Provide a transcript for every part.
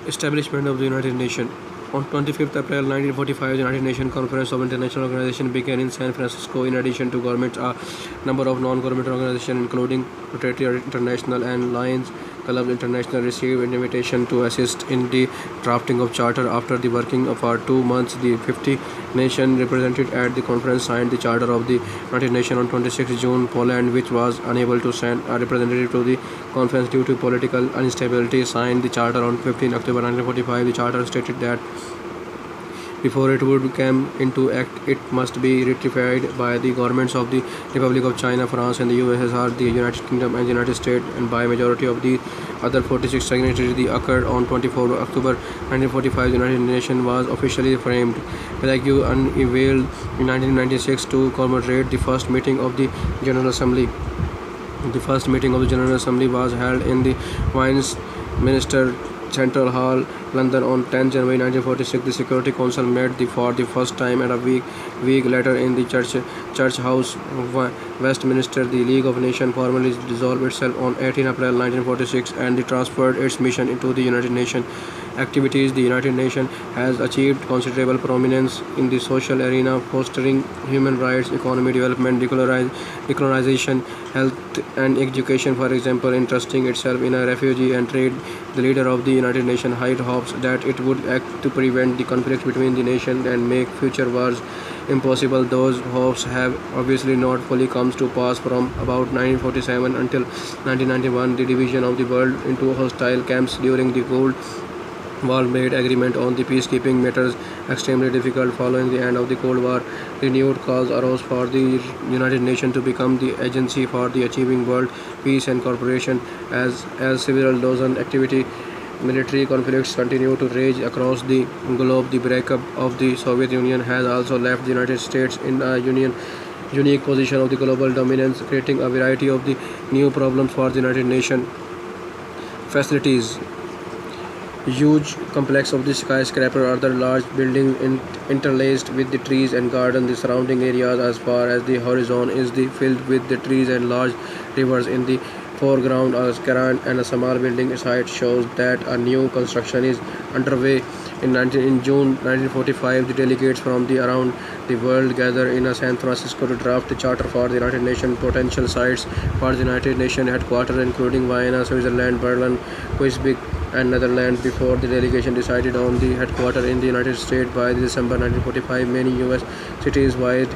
Establishment of the United Nations. On 25th April 1945, the United Nations Conference of International Organizations began in San Francisco. In addition to governments, a number of non-government organizations, including Rotary International and Lions Club International, received an invitation to assist in the drafting of charter. After the working for 2 months, the 50 nations represented at the conference signed the Charter of the United Nations on 26 June. Poland, which was unable to send a representative to the conference due to political instability, signed the Charter on 15 October 1945. The Charter stated that before it would come into act, it must be ratified by the governments of the Republic of China, France, and the USSR, the United Kingdom, and the United States, and by majority of the other 46 signatories. The occurred on 24 October 1945. The United Nations was officially framed. Plague unveiled in 1996 to commemorate the first meeting of the General Assembly. The first meeting of the General Assembly was held in the Westminster Central Hall, London on 10 January 1946. The Security Council met for the first time, and a week later in the Church House, Westminster. The League of Nations formally dissolved itself on 18 April 1946 and transferred its mission into the United Nations activities. The United Nations has achieved considerable prominence in the social arena, fostering human rights, economic development, decolonization, health, and education. For example, entrusting itself in a refugee and trade, the leader of the United Nations high hopes that it would act to prevent the conflict between the nations and make future wars impossible. Those hopes have obviously not fully come to pass. From about 1947 until 1991, the division of the world into hostile camps during the Cold War made agreement on the peacekeeping matters extremely difficult. Following the end of the Cold War, renewed calls arose for the United Nations to become the agency for the achieving world peace and cooperation. As several dozen activity military conflicts continue to rage across the globe, the breakup of the Soviet Union has also left the United States in a unique position of the global dominance, creating a variety of the new problems for the United Nations facilities. Huge complex of the skyscraper or other large buildings interlaced with the trees and garden. The surrounding areas as far as the horizon is filled with the trees and large rivers in the foreground. A grand and a small building site shows that a new construction is underway. In June 1945, the delegates from around the world gather in San Francisco to draft the charter for the United Nations. Potential sites for the United Nations headquarters, including Vienna, Switzerland, Berlin, Quebec, and Netherlands. Before the delegation decided on the headquarters in the United States by December 1945, many U.S. cities vied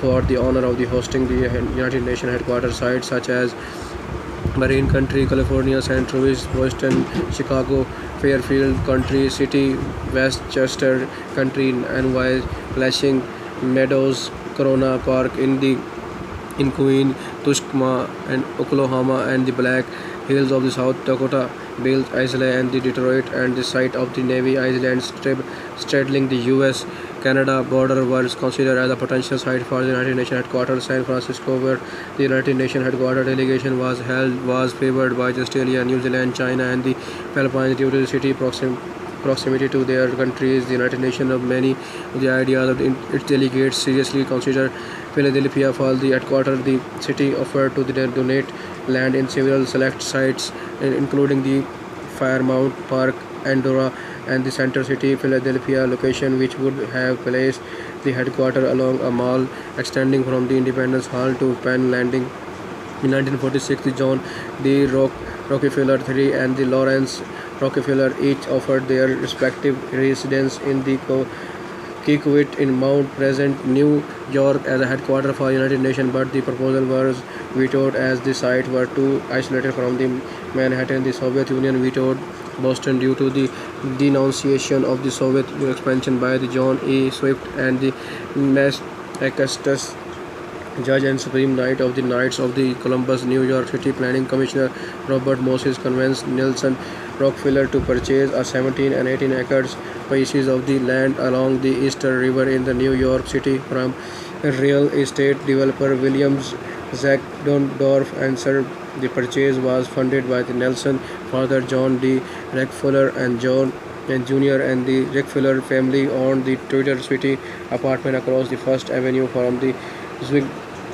for the honor of hosting the United Nations headquarters. Sites such as Marin County, California, St. Louis, Boston, Chicago, Fairfield County, City, Westchester County, NY, Flushing Meadows, Corona Park in Queen, Tuskegee, and Oklahoma, and the Black Hills of the South Dakota, Bill Island, and the Detroit, and the site of the Navy Island straddling the U.S.-Canada border was considered as a potential site for the United Nations headquarters. San Francisco, where the United Nations headquarters delegation was held, was favored by Australia, New Zealand, China, and the Philippines due to the city proximity to their countries. The United Nations of many of the ideas of its delegates seriously considered Philadelphia for the headquarters. The city offered to donate land in several select sites, including the Fairmount Park, Andorra, and the Center City, Philadelphia location, which would have placed the headquarters along a mall extending from the Independence Hall to Penn Landing. In 1946, the John D. Rockefeller III and the Lawrence Rockefeller each offered their respective residences in the Kikuit in Mount Pleasant, New York as a headquarters for United Nations, but the proposal was vetoed as the sites were too isolated from the Manhattan. The Soviet Union vetoed Boston due to the denunciation of the Soviet expansion by the John E. Swift and the Massachusetts Judge and Supreme Knight of the Knights of the Columbus. New York City Planning Commissioner Robert Moses convinced Nelson Rockefeller to purchase a 17 and 18 acres pieces of the land along the Eastern River in the New York City from real estate developer Williams Zackdorf, and Sir. The purchase was funded by the Nelson father John D. Rockefeller and John and Jr. and the Rockefeller family owned the Tudor City apartment across the First Avenue from the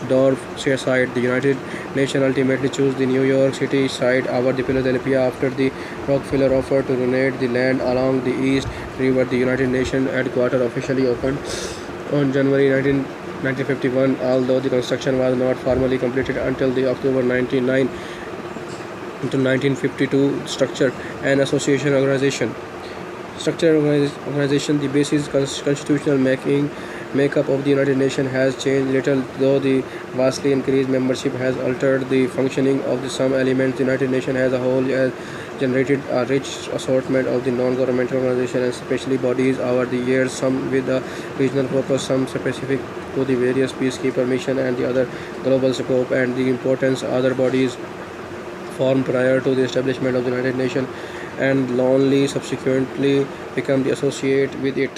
Dorf site. The United Nations ultimately chose the New York City site over the Philadelphia after the Rockefeller offered to donate the land along the East River. The United Nations headquarters officially opened on January 1951, although the construction was not formally completed until the October 99 into 1952. Structure and association organization. The basic constitutional makeup of the United Nations has changed little, though the vastly increased membership has altered the functioning of some elements. The United Nations as a whole has generated a rich assortment of the non-governmental organizations and especially bodies over the years, some with a regional purpose, some specific to the various peacekeeper mission and the other global scope and the importance. Other bodies formed prior to the establishment of the United Nations and only subsequently become the associate with it.